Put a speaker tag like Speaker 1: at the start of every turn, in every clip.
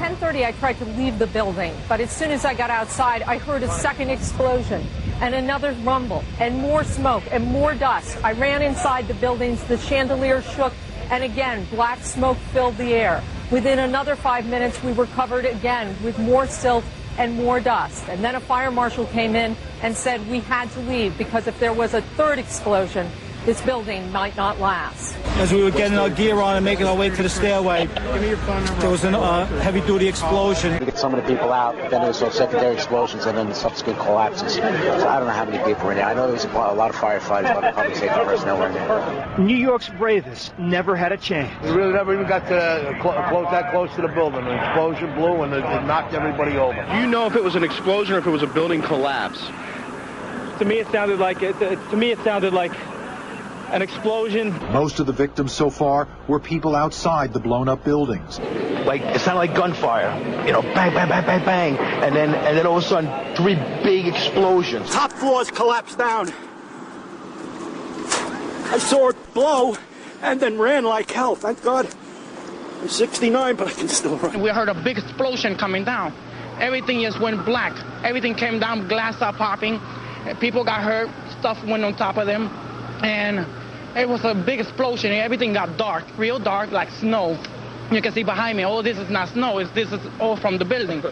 Speaker 1: 10:30, I tried to leave the building, but as soon as I got outside, I heard a second explosion and another rumble and more smoke and more dust. I ran inside the buildings, the chandelier shook, and again, black smoke filled the air. Within another 5 minutes, we were covered again with more silt and more dust. And then a fire marshal came in and said we had to leave because if there was a third explosion, this building might not last.
Speaker 2: As we were getting our gear on and making our way to the stairway, there was a heavy-duty explosion.
Speaker 3: We get some of the people out, then there was some secondary explosions and then the subsequent collapses. So I don't know how many people were in there. I know there was a lot of firefighters, a lot of public safety personnel were in there.
Speaker 2: New York's bravest never had a chance.
Speaker 4: We really never even got to that close to the building. An explosion blew and it knocked everybody over.
Speaker 5: Do you know if it was an explosion or if it was a building collapse?
Speaker 2: To me, it sounded like an explosion.
Speaker 6: Most of the victims so far were people outside the blown-up buildings.
Speaker 4: Like, it sounded like gunfire. You know, bang, bang, bang, bang, bang. And then all of a sudden, 3 big explosions.
Speaker 7: Top floors collapsed down. I saw it blow and then ran like hell. Thank God. I'm 69, but I can still run.
Speaker 8: We heard a big explosion coming down. Everything just went black. Everything came down, glass started popping. People got hurt, stuff went on top of them. And it was a big explosion. Everything got dark, real dark, like snow. You can see behind me, all this is not snow. This is all from the building.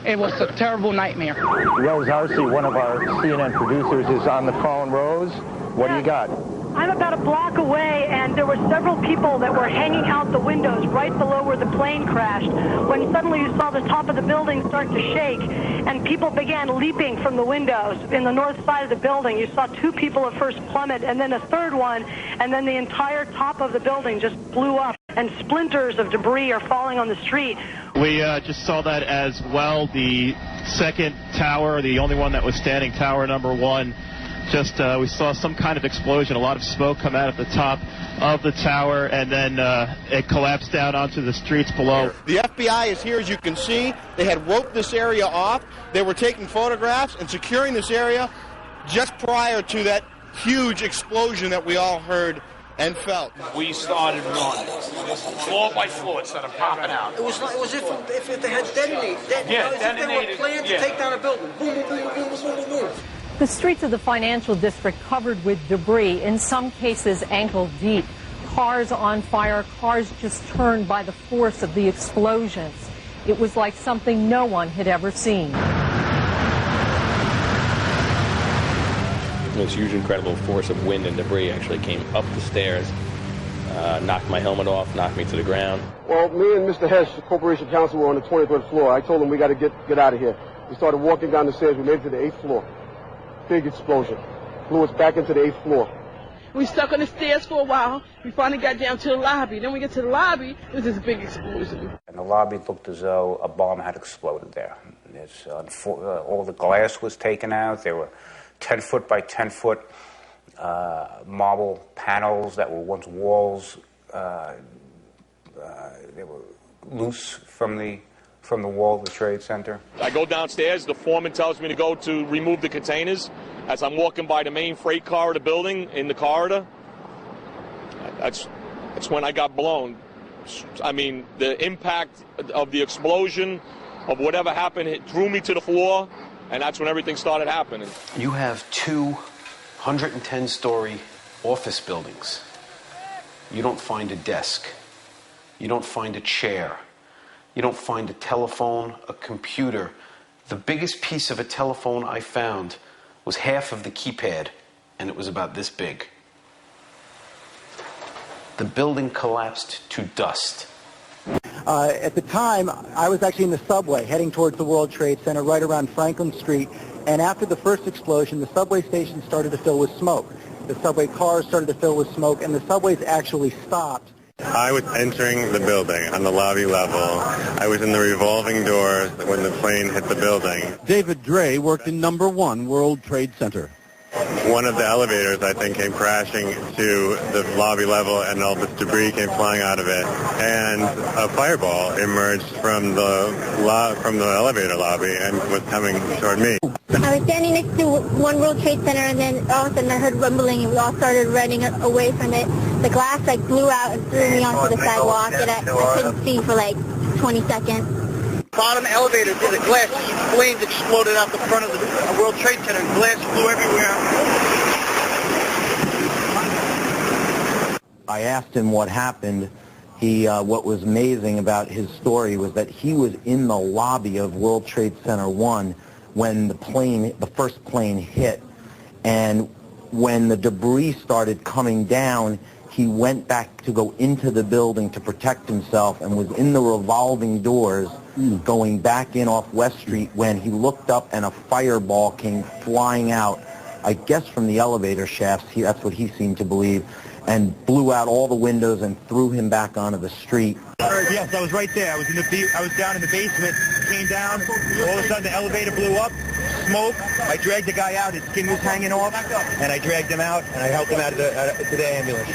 Speaker 8: It was a terrible nightmare.
Speaker 9: Rose Harsey, one of our CNN producers, is on the phone. Rose, what do you got?
Speaker 10: I'm about a block away, and there were several people that were hanging out the windows right below where the plane crashed, when suddenly you saw the top of the building start to shake, and people began leaping from the windows in the north side of the building. You saw 2 people at first plummet, and then a third one, and then the entire top of the building just blew up, and splinters of debris are falling on the street.
Speaker 11: We just saw that as well. The second tower, the only one that was standing, tower number 1, we saw some kind of explosion, a lot of smoke come out at the top of the tower, and then it collapsed down onto the streets below.
Speaker 12: The FBI is here, as you can see. They had roped this area off. They were taking photographs and securing this area just prior to that huge explosion that we all heard and felt.
Speaker 13: We started running, floor by floor, instead of popping out.
Speaker 7: It was if they had detonated. If they were planned to take down a building. Boom, boom, boom, boom, boom, boom, boom.
Speaker 1: The streets of the financial district covered with debris, in some cases ankle deep. Cars on fire, cars just turned by the force of the explosions. It was like something no one had ever seen.
Speaker 14: This huge, incredible force of wind and debris actually came up the stairs, knocked my helmet off, knocked me to the ground.
Speaker 15: Well, me and Mr. Hess, the Corporation Counsel, were on the 23rd floor. I told him we got to get out of here. We started walking down the stairs. We made it to the 8th floor. Big explosion. Blew us back into the 8th floor.
Speaker 16: We stuck on the stairs for a while. We finally got down to the lobby. Then we get to the lobby, it was this big explosion.
Speaker 17: And the lobby looked as though a bomb had exploded there. All the glass was taken out. There were 10-foot by 10-foot marble panels that were once walls. They were loose from the wall of the Trade Center.
Speaker 5: I go downstairs. The foreman tells me to go to remove the containers. As I'm walking by the main freight car of the building, in the corridor, that's when I got blown. I mean, the impact of the explosion, of whatever happened, it threw me to the floor, and that's when everything started happening.
Speaker 18: You have 2 110-story office buildings. You don't find a desk. You don't find a chair. You don't find a telephone, a computer. The biggest piece of a telephone I found was half of the keypad, and it was about this big. The building collapsed to dust.
Speaker 19: At the time, I was actually in the subway heading towards the World Trade Center right around Franklin Street, and after the first explosion, the subway station started to fill with smoke. The subway cars started to fill with smoke, and the subways actually stopped.
Speaker 20: I was entering the building on the lobby level. I was in the revolving doors when the plane hit the building.
Speaker 6: David Dre worked in number 1 World Trade Center.
Speaker 20: One of the elevators, I think, came crashing to the lobby level, and all this debris came flying out of it. And a fireball emerged from the elevator lobby and was coming toward me.
Speaker 3: I was standing next to One World Trade Center, and then all of a sudden I heard rumbling, and we all started running away from it. The glass blew out and threw me onto the sidewalk, and I couldn't see for 20 seconds.
Speaker 19: bottom elevator, the glass, flames exploded out the front of the World Trade Center, and glass flew everywhere. I asked him what happened. What was amazing about his story was that he was in the lobby of World Trade Center 1 when the first plane hit, and when the debris started coming down, he went back to go into the building to protect himself and was in the revolving doors going back in off West Street when he looked up and a fireball came flying out, I guess from the elevator shafts, that's what he seemed to believe, and blew out all the windows and threw him back onto the street. Yes, I was right there. I was down in the basement, came down, all of a sudden the elevator blew up, smoke. I dragged the guy out, his skin was hanging off, and I dragged him out, and I helped him out to the ambulance.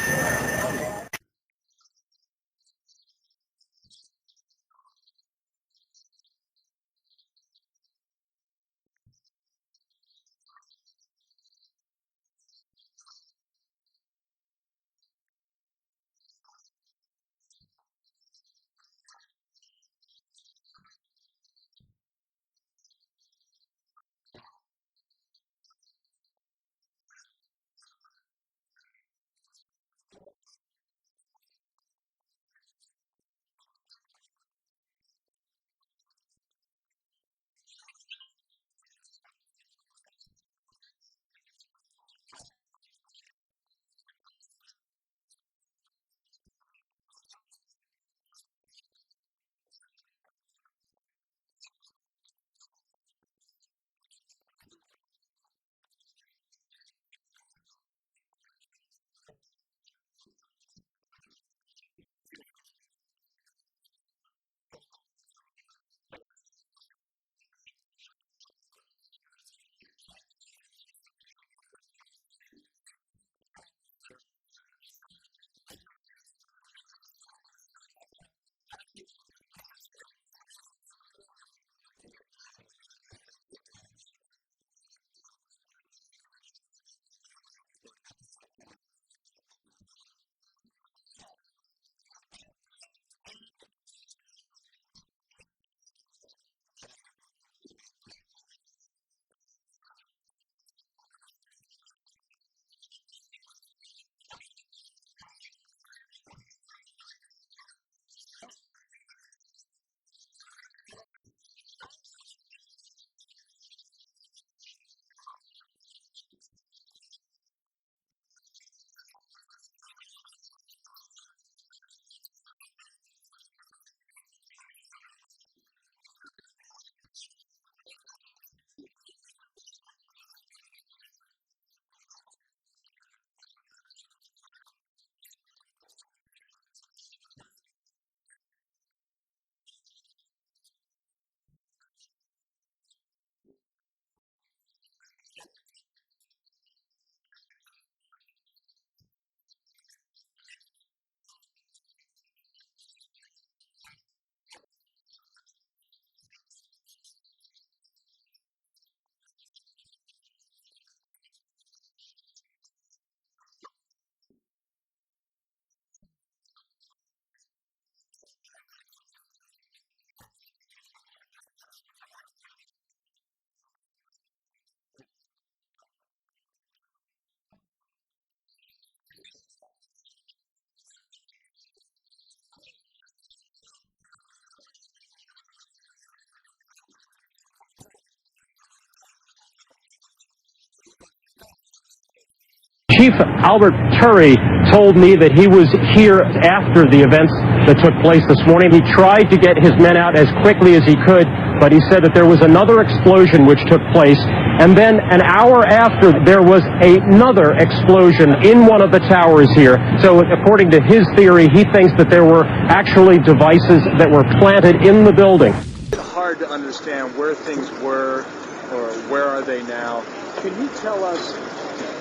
Speaker 21: Chief Albert Turry told me that he was here after the events that took place this morning. He tried to get his men out as quickly as he could, but he said that there was another explosion which took place, and then an hour after there was another explosion in one of the towers here. So according to his theory, he thinks that there were actually devices that were planted in the building.
Speaker 22: It's hard to understand where things were or where are they now. Can you tell us,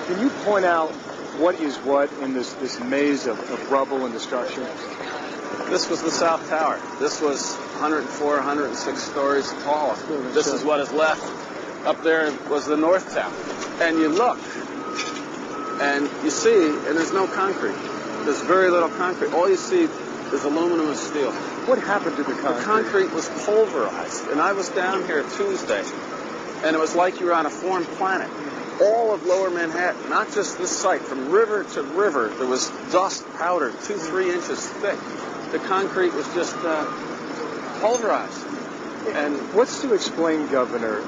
Speaker 22: can you point out what is what in this maze of rubble and destruction?
Speaker 23: This was the South Tower. This was 104, 106 stories tall. This is what is left. Up there was the North Tower. And you look, and you see, and there's no concrete. There's very little concrete. All you see is aluminum and steel.
Speaker 22: What happened to the concrete?
Speaker 23: The concrete was pulverized, and I was down here Tuesday, and it was like you were on a foreign planet. All of Lower Manhattan, not just this site, from river to river, there was dust powder 2-3 inches thick. The concrete was just pulverized. And
Speaker 22: what's to explain, Governor,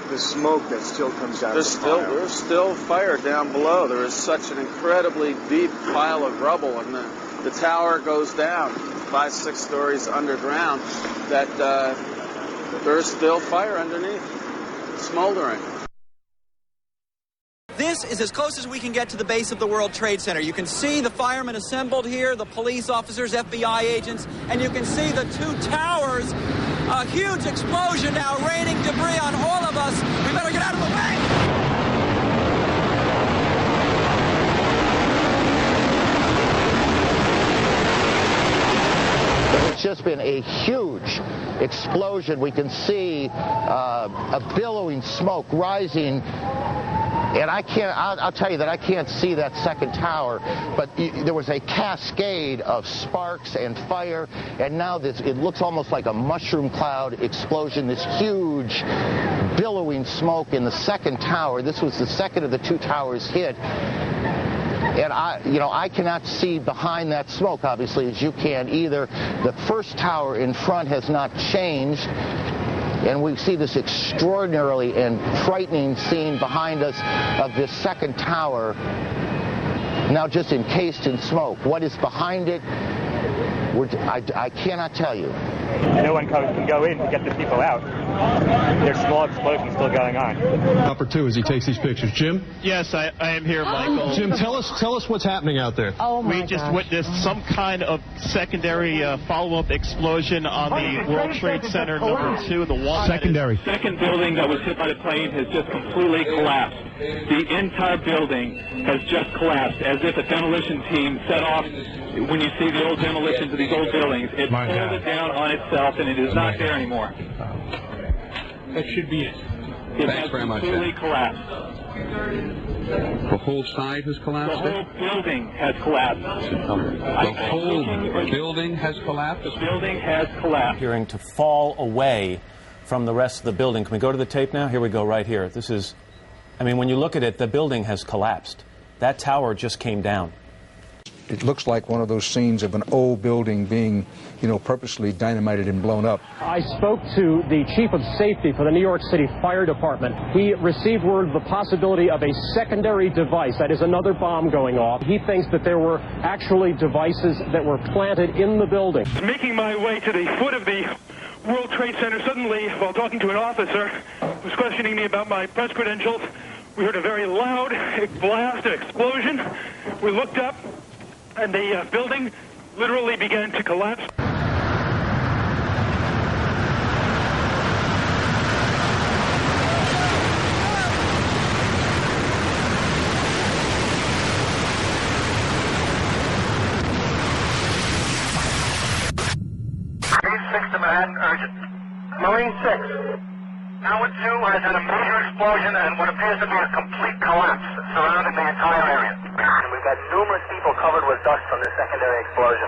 Speaker 22: the smoke that still comes out of the fire?
Speaker 23: There's still fire down below. There is such an incredibly deep pile of rubble, and the tower goes down 5-6 stories underground, that there's still fire underneath, smoldering.
Speaker 2: This is as close as we can get to the base of the World Trade Center. You can see the firemen assembled here, the police officers, FBI agents, and you can see the two towers. A huge explosion now, raining debris on all of us. We better get out of the way.
Speaker 4: It's just been a huge explosion. We can see a billowing smoke rising. And I'll tell you that I can't see that second tower, but there was a cascade of sparks and fire, and now it looks almost like a mushroom cloud explosion, this huge billowing smoke in the second tower. This was the second of the two towers hit. And I cannot see behind that smoke, obviously, as you can either. The first tower in front has not changed. And we see this extraordinarily and frightening scene behind us of this second tower, now just encased in smoke. What is behind it, I cannot tell you.
Speaker 8: No one can go in to get the people out. There's small explosions still going on.
Speaker 24: Upper two as he takes these pictures. Jim?
Speaker 11: Yes, I am here, Michael.
Speaker 24: Jim, tell us what's happening out there.
Speaker 11: Oh my We just witnessed some kind of secondary follow-up explosion on the World Trade Center #2. The one
Speaker 24: secondary.
Speaker 25: The second building that was hit by the plane has just completely collapsed. The entire building has just collapsed, as if a demolition team set off. When you see the old demolitions of these old buildings, it pulled it down on itself, and it is not there anymore.
Speaker 24: That should be it.
Speaker 25: It has completely collapsed.
Speaker 26: The whole side has collapsed?
Speaker 25: The whole building has collapsed.
Speaker 26: The whole building has collapsed?
Speaker 25: The building has collapsed.
Speaker 27: Appearing to fall away from the rest of the building. Can we go to the tape now? Here we go, right here. This is, I mean, when you look at it, the building has collapsed. That tower just came down.
Speaker 6: It looks like one of those scenes of an old building being, purposely dynamited and blown up.
Speaker 21: I spoke to the chief of safety for the New York City Fire Department. He received word of the possibility of a secondary device, that is another bomb going off. He thinks that there were actually devices that were planted in the building.
Speaker 28: Making my way to the foot of the World Trade Center, suddenly, while talking to an officer who was questioning me about my press credentials, we heard a very loud blast, an explosion. We looked up, and the building literally began to collapse.
Speaker 29: Marine 6 to Manhattan, urgent. Marine 6. Tower 2 has had a major explosion and what appears to be a complete collapse surrounding the entire area. And we've got numerous people covered with dust from the secondary explosion.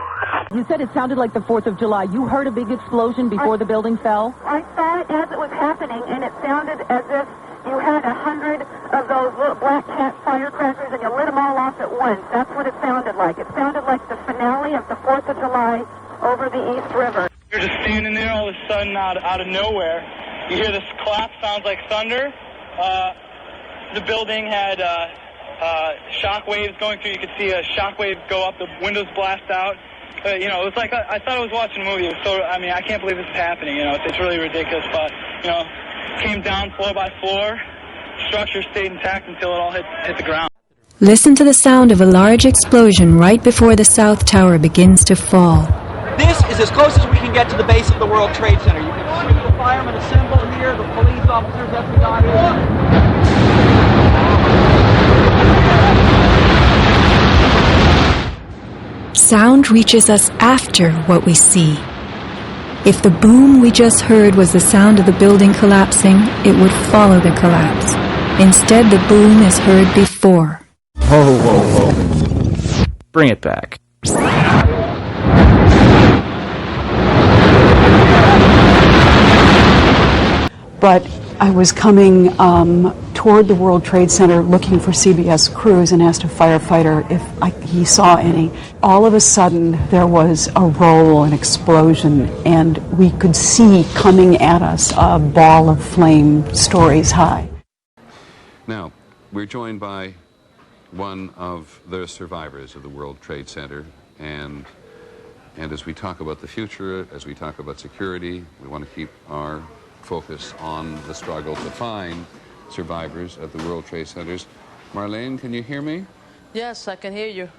Speaker 30: You said it sounded like the 4th of July. You heard a big explosion before the building fell?
Speaker 10: I saw it as it was happening, and it sounded as if you had 100 of those little black cat firecrackers and you lit them all off at once. That's what it sounded like. It sounded like the finale of the 4th of July over the East River.
Speaker 28: You're just standing there all of a sudden out of nowhere. You hear this clap, sounds like thunder. The building had shock waves going through. You could see a shock wave go up, the windows blast out. It was like I thought I was watching a movie. It was so, I can't believe this is happening. It's really ridiculous. But came down floor by floor. Structure stayed intact until it all hit the ground.
Speaker 31: Listen to the sound of a large explosion right before the South Tower begins to fall.
Speaker 2: This is as close as we can get to the base of the World Trade Center. You can see the firemen assembled here, the police officers, FBI agents.
Speaker 31: Sound reaches us after what we see. If the boom we just heard was the sound of the building collapsing, it would follow the collapse. Instead, the boom is heard before.
Speaker 32: Whoa, whoa, whoa. Bring it back.
Speaker 30: but I was coming toward the World Trade Center looking for CBS crews and asked a firefighter if he saw any. All of a sudden, there was a roll, an explosion, and we could see coming at us a ball of flame stories high.
Speaker 26: Now, we're joined by one of the survivors of the World Trade Center, and as we talk about the future, as we talk about security, we want to keep our focus on the struggle to find survivors of the World Trade Centers. Marlene, can you hear me?
Speaker 1: Yes, I can hear you.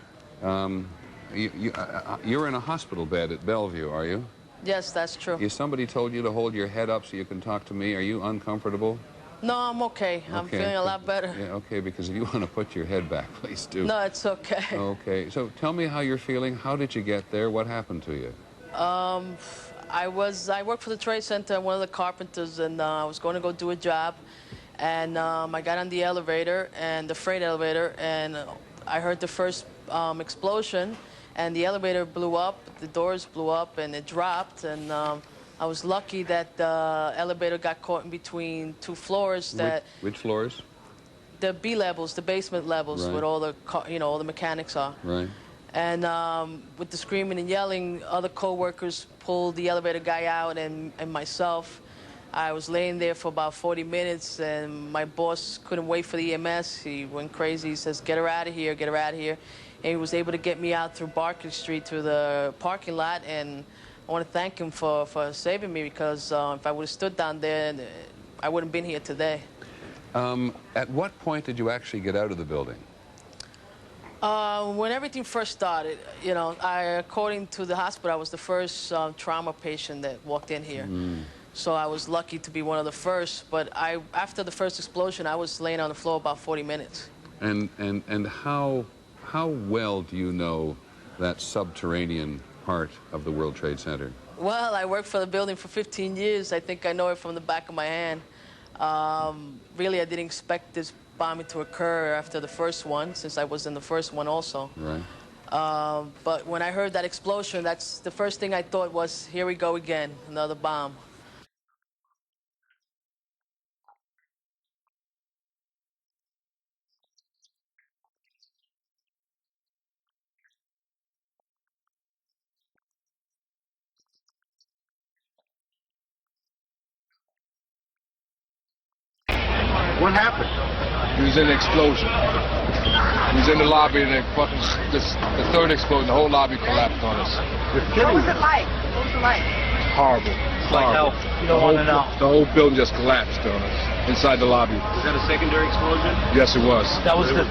Speaker 26: You're in a hospital bed at Bellevue, are you?
Speaker 1: Yes, that's true.
Speaker 26: If somebody told you to hold your head up so you can talk to me, are you uncomfortable?
Speaker 1: No, I'm okay. I'm feeling a lot better.
Speaker 26: Yeah, okay, because if you want to put your head back, please do.
Speaker 1: No, it's okay.
Speaker 26: Okay, so tell me how you're feeling. How did you get there? What happened to you?
Speaker 1: I worked for the Trade Center, one of the carpenters, and I was going to go do a job. And I got on the elevator, and the freight elevator, and I heard the first explosion, and the elevator blew up, the doors blew up, and it dropped, and I was lucky that the elevator got caught in between two floors.
Speaker 26: Which floors?
Speaker 1: The B levels, the basement levels,
Speaker 26: right.
Speaker 1: where all the all the mechanics are.
Speaker 26: Right.
Speaker 1: And with the screaming and yelling, other co-workers pulled the elevator guy out, and myself. I was laying there for about 40 minutes, and my boss couldn't wait for the EMS. He went crazy. He says, "Get her out of here, get her out of here." And he was able to get me out through Barker Street to the parking lot, and I want to thank him for saving me, because if I would have stood down there, I wouldn't have been here today.
Speaker 26: At what point did you actually get out of the building?
Speaker 1: When everything first started, according to the hospital, I was the first trauma patient that walked in here. So I was lucky to be one of the first, but after the first explosion, I was laying on the floor about 40 minutes.
Speaker 26: And how well do you know that subterranean part of the World Trade Center?
Speaker 1: Well, I worked for the building for 15 years. I think I know it from the back of my hand. Really, I didn't expect this bombing to occur after the first one, since I was in the first one also.
Speaker 26: Right.
Speaker 1: But when I heard that explosion, that's the first thing I thought was, here we go again, another bomb.
Speaker 5: What happened?
Speaker 7: He was in an explosion. He was in the lobby, and the third explosion, the whole lobby collapsed on us.
Speaker 29: What was it like? What was it like?
Speaker 7: Horrible.
Speaker 29: Like hell. You don't want to know.
Speaker 7: The whole building just collapsed on us inside the lobby.
Speaker 29: Was that a secondary explosion?
Speaker 7: Yes, it was.
Speaker 29: That was the...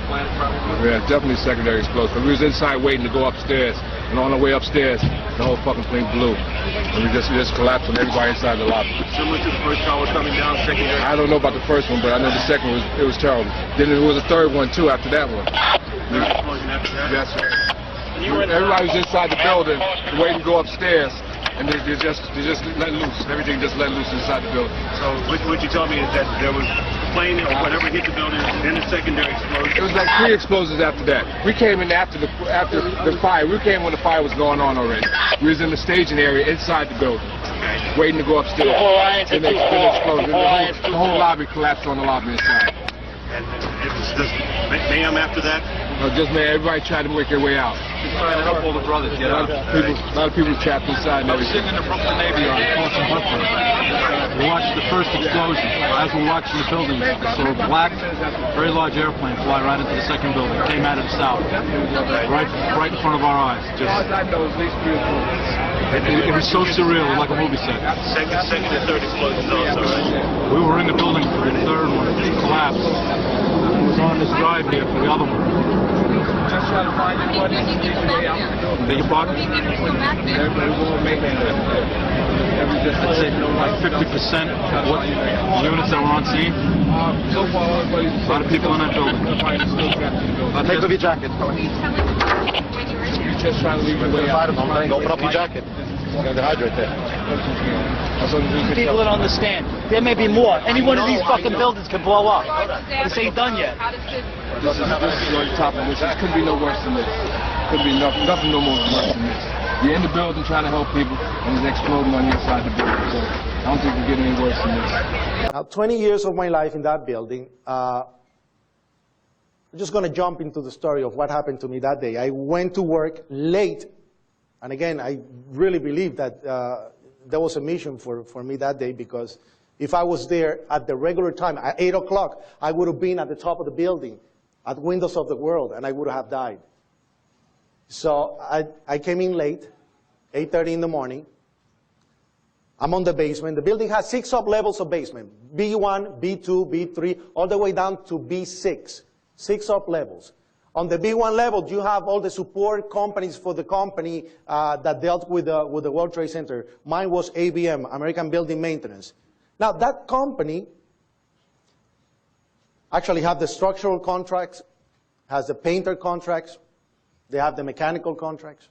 Speaker 7: Yeah, definitely a secondary explosion. But we was inside waiting to go upstairs, and on the way upstairs, the whole fucking thing blew. And we just collapsed on everybody inside the lobby.
Speaker 29: Similar to the first tower coming down, secondary?
Speaker 7: I don't know about the first one, but I know the second one was terrible. Then there was a third one, too, after that one.
Speaker 29: Third explosion after that?
Speaker 7: Yes, sir. Everybody was inside the building, waiting to go upstairs. And they just let loose. Everything just let loose inside the building.
Speaker 29: So what you told me is that there was a plane or whatever hit the building, then a secondary explosion.
Speaker 7: It was like 3 explosions after that. We came in after the fire. We came when the fire was going on already. We was in the staging area inside the building, waiting to go upstairs. And they exploded. The whole lobby collapsed on the lobby inside.
Speaker 29: And it was just mayhem after that?
Speaker 7: Just man, everybody tried to make their way out.
Speaker 29: Trying to help all the brothers get out.
Speaker 7: A lot of people trapped inside.
Speaker 29: I was sitting in the Brooklyn Navy Yard, crossing Brooklyn. We watched the first explosion. As we're watching the building, I saw a black, very large airplane fly right into the second building. It came out of the south, right in front of our eyes. Just, it was so surreal, like a movie set. Second and third explosions also, right? We were in the building for the third one. It collapsed. I was on this drive here for the other one.
Speaker 7: Just trying to find everybody.
Speaker 29: Beg your pardon?
Speaker 7: Everybody will make it.
Speaker 29: I'd say like 50% of what units that were on scene.
Speaker 7: So far, everybody's
Speaker 29: a lot of people in that building. Take off your jacket.
Speaker 7: You're just trying to leave your way out.
Speaker 29: Open up your jacket.
Speaker 7: You're going to dehydrate there.
Speaker 29: People don't understand. There may be more. Any one of these fucking buildings can blow up. This ain't done yet.
Speaker 7: This is on top of this. It couldn't be no worse than this. Couldn't be nothing no more worse than this. You're in the building trying to help people, and it's exploding on the inside the building. So I don't think it can get any worse than this.
Speaker 3: Now, 20 years of my life in that building, I'm just going to jump into the story of what happened to me that day. I went to work late, and again, I really believe that there was a mission for me that day, because if I was there at the regular time, at 8 o'clock, I would have been at the top of the building, at Windows of the World, and I would have died. So I came in late, 8:30 in the morning. I'm on the basement. The building has 6 sub-levels of basement, B1, B2, B3, all the way down to B6, 6 sub-levels. On the B1 level, you have all the support companies for the company that dealt with the World Trade Center. Mine was ABM, American Building Maintenance. Now, that company actually have the structural contracts, has the painter contracts, they have the mechanical contracts.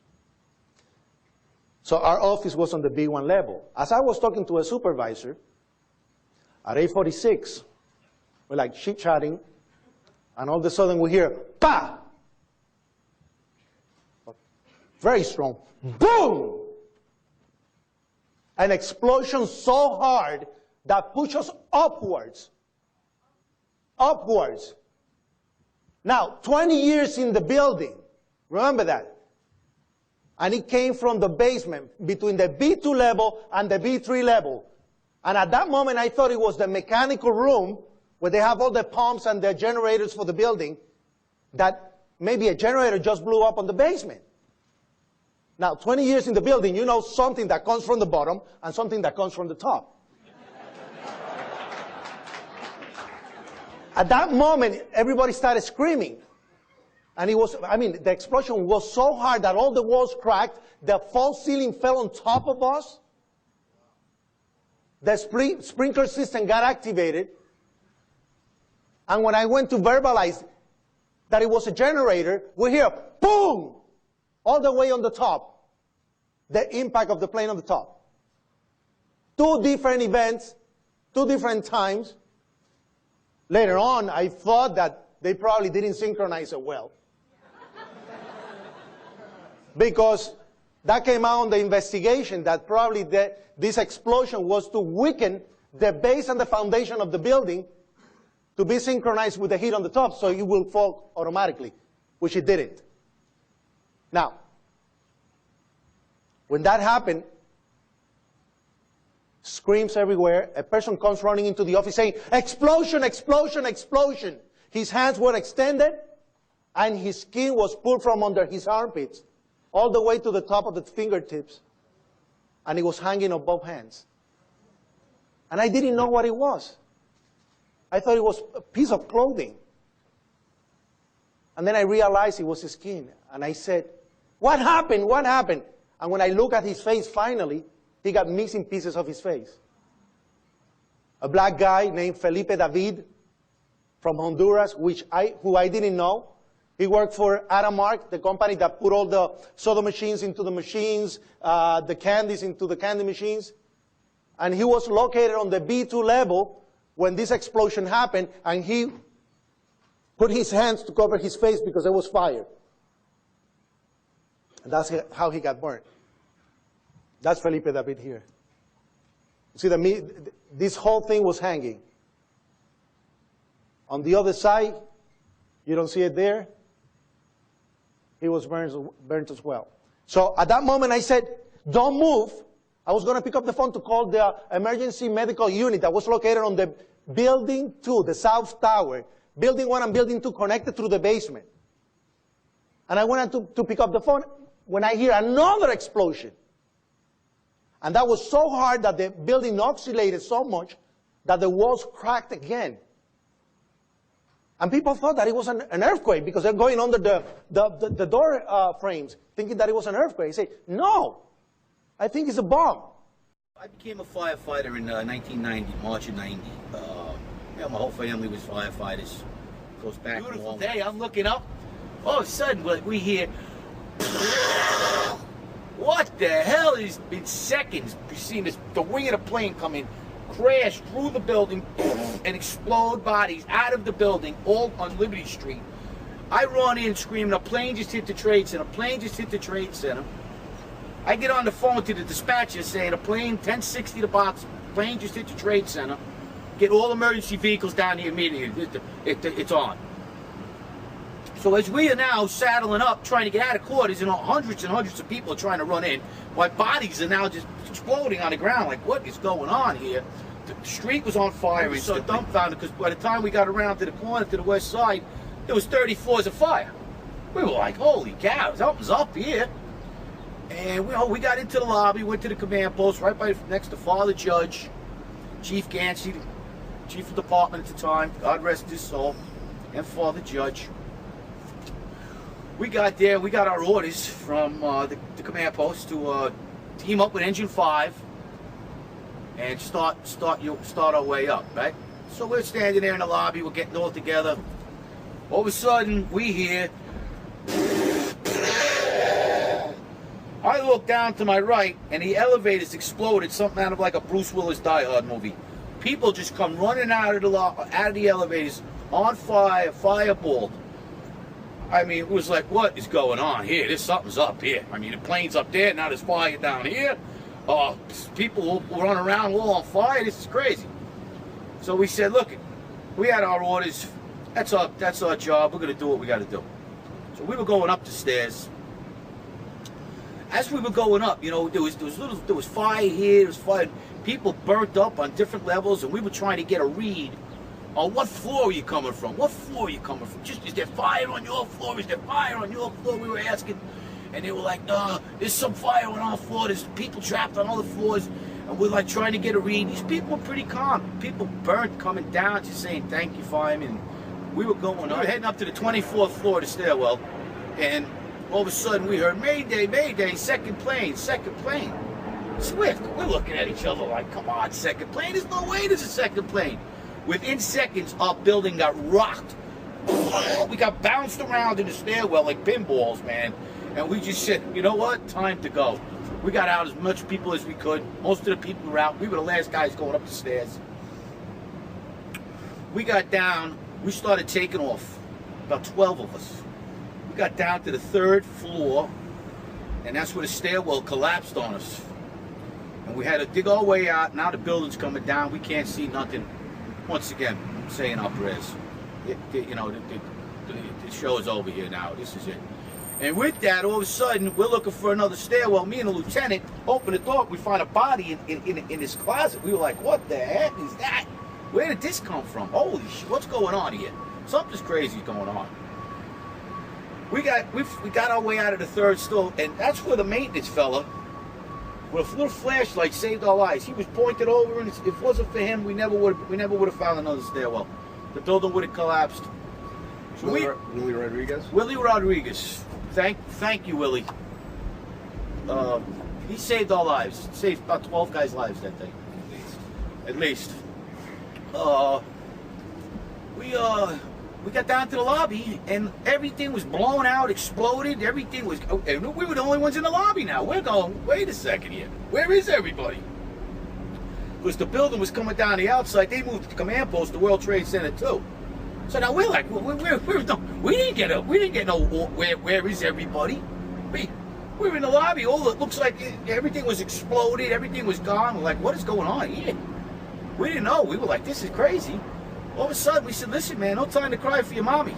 Speaker 3: So our office was on the B1 level. As I was talking to a supervisor, at 8:46, we're like chit-chatting, and all of a sudden we hear, pa! Very strong. Boom! An explosion so hard that pushed us upwards. Upwards. Now, 20 years in the building. Remember that. And it came from the basement, between the B2 level and the B3 level. And at that moment, I thought it was the mechanical room, where they have all the pumps and the generators for the building, that maybe a generator just blew up on the basement. Now, 20 years in the building, you know something that comes from the bottom and something that comes from the top. At that moment, everybody started screaming. And it was, the explosion was so hard that all the walls cracked, the false ceiling fell on top of us, the sprinkler system got activated, and when I went to verbalize that it was a generator, we hear, boom, all the way on the top, the impact of the plane on the top. 2 different events, 2 different times. Later on, I thought that they probably didn't synchronize it well. Because that came out on the investigation that probably this explosion was to weaken the base and the foundation of the building to be synchronized with the heat on the top, so it will fall automatically, which it didn't. Now, when that happened, screams everywhere. A person comes running into the office saying, explosion, explosion, explosion. His hands were extended, and his skin was pulled from under his armpits all the way to the top of the fingertips, and it was hanging on both hands. And I didn't know what it was. I thought it was a piece of clothing. And then I realized it was his skin, and I said, what happened? What happened? And when I look at his face, finally, he got missing pieces of his face. A black guy named Felipe David from Honduras, who I didn't know. He worked for Aramark, the company that put all the soda machines into the machines, the candies into the candy machines. And he was located on the B2 level when this explosion happened, and he put his hands to cover his face because there was fire. And that's how he got burned. That's Felipe David here. You see, this whole thing was hanging. On the other side, you don't see it there, he was burned as well. So at that moment I said, don't move. I was going to pick up the phone to call the emergency medical unit that was located on the building 2, the south tower. Building 1 and building 2 connected through the basement. And I went to pick up the phone when I hear another explosion. And that was so hard that the building oscillated so much that the walls cracked again. And people thought that it was an earthquake because they're going under the door frames, thinking that it was an earthquake. I say, no, I think it's a bomb.
Speaker 9: I became a firefighter in 1990, March of 90. My whole family was firefighters. Goes back. Beautiful day. I'm looking up. All of a sudden, we hear. What the hell? Is in seconds? You've seen the wing of the plane come in, crash through the building, and explode bodies out of the building, all on Liberty Street. I run in screaming, a plane just hit the Trade Center. A plane just hit the Trade Center. I get on the phone to the dispatcher saying a plane 1060 to plane just hit the Trade Center. Get all emergency vehicles down here immediately. It's on. So as we are now saddling up, trying to get out of quarters, and hundreds of people are trying to run in, while bodies are now just exploding on the ground. Like, what is going on here? The street was on fire. We were so dumbfounded because by the time we got around to the corner, to the west side, there was 30 floors of fire. We were like, holy cow, something's up here. And we got into the lobby, went to the command post right next to Father Judge, Chief Gansey, Chief of Department at the time, God rest his soul, and Father Judge. We got there, we got our orders from the command post to team up with Engine 5 and start our way up, right? So we're standing there in the lobby, we're getting all together. All of a sudden, we hear, I look down to my right, and the elevators exploded, something out of like a Bruce Willis Die Hard movie. People just come running out of the elevators, on fire, fireballed. I mean, it was like, what is going on here? Something's up here. I mean, the plane's up there, now there's fire down here. People will run around all on fire. This is crazy. So we said, look, we had our orders. That's our job. We're going to do what we got to do. So we were going up the stairs. As we were going up, you know, there was fire here, there was fire. People burnt up on different levels, and we were trying to get a read on what floor are you coming from? What floor are you coming from? Just, is there fire on your floor? Is there fire on your floor? We were asking, and they were like, no, there's some fire on our floor. There's people trapped on other floors, and we're like trying to get a read. These people were pretty calm. People burnt coming down, just saying thank you, fireman. We were going up, heading up to the 24th floor of the stairwell, and all of a sudden we heard, Mayday, Mayday, second plane, second plane. Swift, we're looking at each other like, come on, second plane, there's no way there's a second plane. Within seconds, our building got rocked. We got bounced around in the stairwell like pinballs, man. And we just said, you know what, time to go. We got out as much people as we could. Most of the people were out. We were the last guys going up the stairs. We got down, we started taking off, about 12 of us. We got down to the 3rd floor, and that's where the stairwell collapsed on us. And we had to dig our way out. Now the building's coming down. We can't see nothing. Once again, saying our prayers. You know, the show is over here now. This is it. And with that, all of a sudden, we're looking for another stairwell. Me and the lieutenant open the door. We find a body in this closet. We were like, what the heck is that? Where did this come from? Holy shit, what's going on here? Something's crazy going on. We got our way out of the 3rd store, and that's where the maintenance fella with a little flashlight saved our lives. He was pointed over, and if it wasn't for him, we never would have found another stairwell. The building would have collapsed. So
Speaker 12: Willie Rodriguez?
Speaker 9: Willie Rodriguez. Thank you, Willie. He saved our lives. Saved about 12 guys' lives that day. At least. We got down to the lobby, and everything was blown out, exploded. Everything was. And we were the only ones in the lobby now. We're going, wait a second here. Where is everybody? Because the building was coming down the outside. They moved the command post to World Trade Center too. So now we're like, we didn't get no. Where is everybody? We were in the lobby. It looks like everything was exploded. Everything was gone. We're like, what is going on here? We didn't know. We were like, this is crazy. All of a sudden, we said, listen, man, no time to cry for your mommy.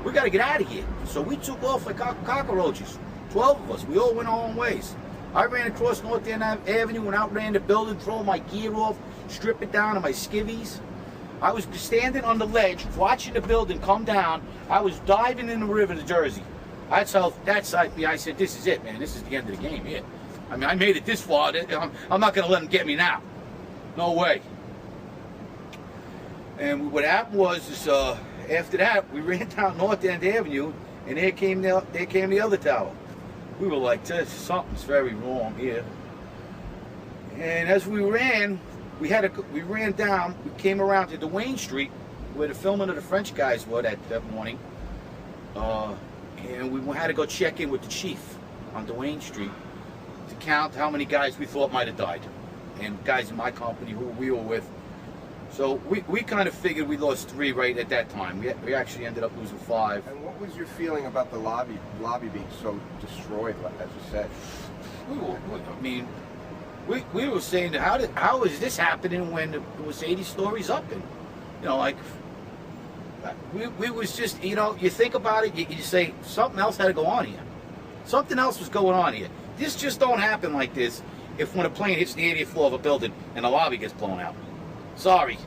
Speaker 9: We got to get out of here. So we took off like cockroaches. 12 of us. We all went our own ways. I ran across North End Avenue, went out, ran the building, throwing my gear off, strip it down to my skivvies. I was standing on the ledge, watching the building come down. I was diving in the river to Jersey. I said, this is it, man. This is the end of the game here. I mean, I made it this far. I'm not going to let them get me now. No way. And what happened was, after that, we ran down North End Avenue, and there came the other tower. We were like, something's very wrong here. And as we ran, we ran down. We came around to Duane Street, where the filming of the French guys were that morning. And we had to go check in with the chief on Duane Street to count how many guys we thought might have died, and guys in my company who we were with. So we kind of figured we lost 3 right at that time. We actually ended up losing 5.
Speaker 12: And what was your feeling about the lobby being so destroyed, as you said?
Speaker 9: I mean, we were saying, how is this happening when it was 80 stories up? And, you know, like, we was just, you know, you think about it, you say, something else had to go on here. Something else was going on here. This just don't happen like this if when a plane hits the 80th floor of a building and the lobby gets blown out. Sorry.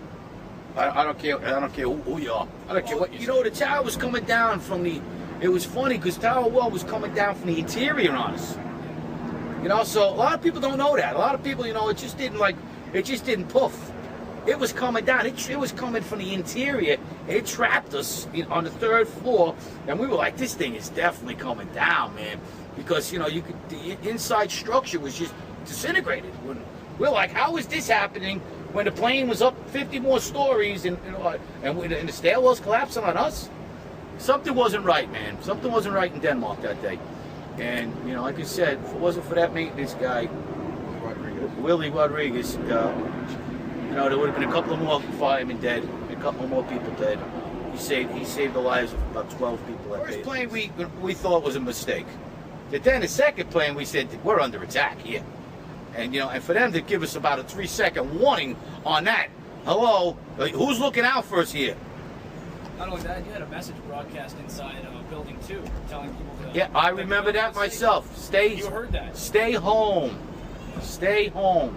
Speaker 9: I don't care who you are. I don't care what you know, the tower was coming down from the, it was funny because Tower 1 was coming down from the interior on us. You know, so a lot of people don't know that. A lot of people, you know, it just didn't poof. It was coming down. It was coming from the interior. It trapped us on the 3rd floor, and we were like, this thing is definitely coming down, man. Because, you know, the inside structure was just disintegrated. We're like, how is this happening when the plane was up 50 more stories and the stairwells collapsing on us? Something wasn't right, man. Something wasn't right in Denmark that day. And, you know, like I said, if it wasn't for that maintenance guy, Willie Rodriguez, you know, there would have been a couple of more firemen dead, a couple more people dead. He saved the lives of about 12 people. The first plane we thought was a mistake. But then the second plane, we said, we're under attack here. And, you know, and for them to give us about a 3-second warning on that, hello, who's looking out for us here?
Speaker 4: Not only that, you had a message broadcast inside building 2 telling people to...
Speaker 9: Yeah, I remember that myself.
Speaker 4: You heard that.
Speaker 9: Stay home. Stay home.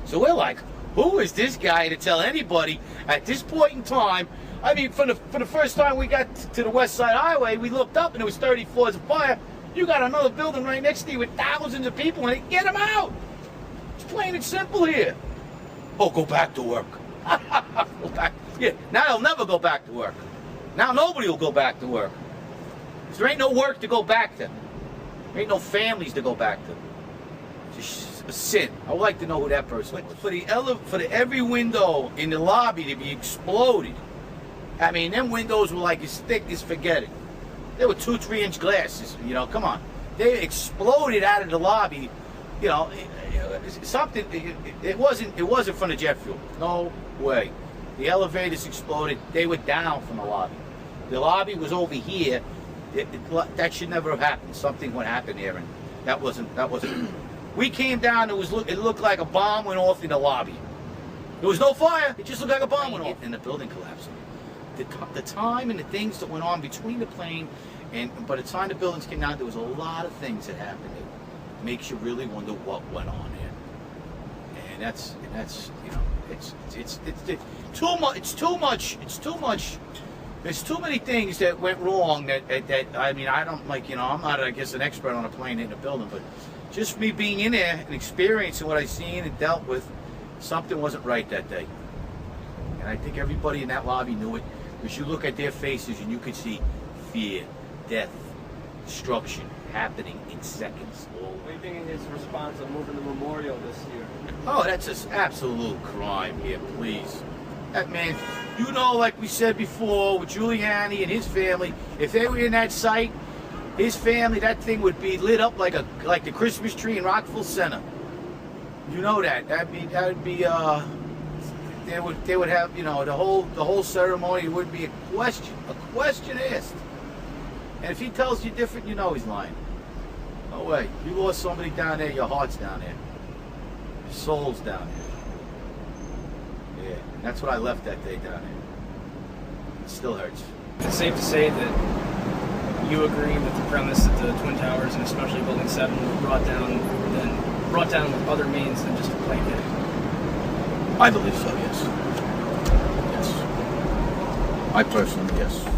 Speaker 9: So we're like, who is this guy to tell anybody at this point in time? I mean, for the first time we got to the West Side Highway, we looked up and there was 30 floors of fire. You got another building right next to you with thousands of people in it. Get them out. It's plain and simple here. Oh, go back to work. Go back. Yeah, now they'll never go back to work. Now nobody will go back to work. There ain't no work to go back to. There ain't no families to go back to. It's just a sin. I would like to know who that person was. For every window in the lobby to be exploded, I mean, them windows were like as thick as spaghetti. They were 2-3-inch glasses, you know, come on. They exploded out of the lobby, you know, something, it wasn't from the jet fuel. No way. The elevators exploded. They were down from the lobby. The lobby was over here. That should never have happened. Something would happen there, and that wasn't. We came down. It looked like a bomb went off in the lobby. There was no fire. It just looked like a bomb went off, and the building collapsed. The time and the things that went on between the plane and by the time the buildings came down, there was a lot of things that happened that makes you really wonder what went on there. And that's you know, it's too much. It's too much. There's too many things that went wrong that I mean, I don't like, you know, I'm not, I guess, an expert on a plane in a building, but just me being in there and experiencing what I've seen and dealt with, something wasn't right that day. And I think everybody in that lobby knew it, because you look at their faces and you could see fear, death, destruction happening in seconds.
Speaker 13: What do you think of his response on moving the memorial this year?
Speaker 9: Oh, that's an absolute crime here, please. That man, you know, like we said before, with Giuliani and his family, if they were in that site, his family, that thing would be lit up like the Christmas tree in Rockville Center. You know that. That would be they would have, you know, the whole ceremony would be a question asked. And if he tells you different, you know he's lying. No way. You lost somebody down there, your heart's down there. Your soul's down there. Yeah, and that's what I left that day down there. It still hurts.
Speaker 4: It's safe to say that you agree with the premise that the Twin Towers, and especially Building 7, were brought down with other means than just a plane hit.
Speaker 9: I believe so, yes. Yes. I personally, yes.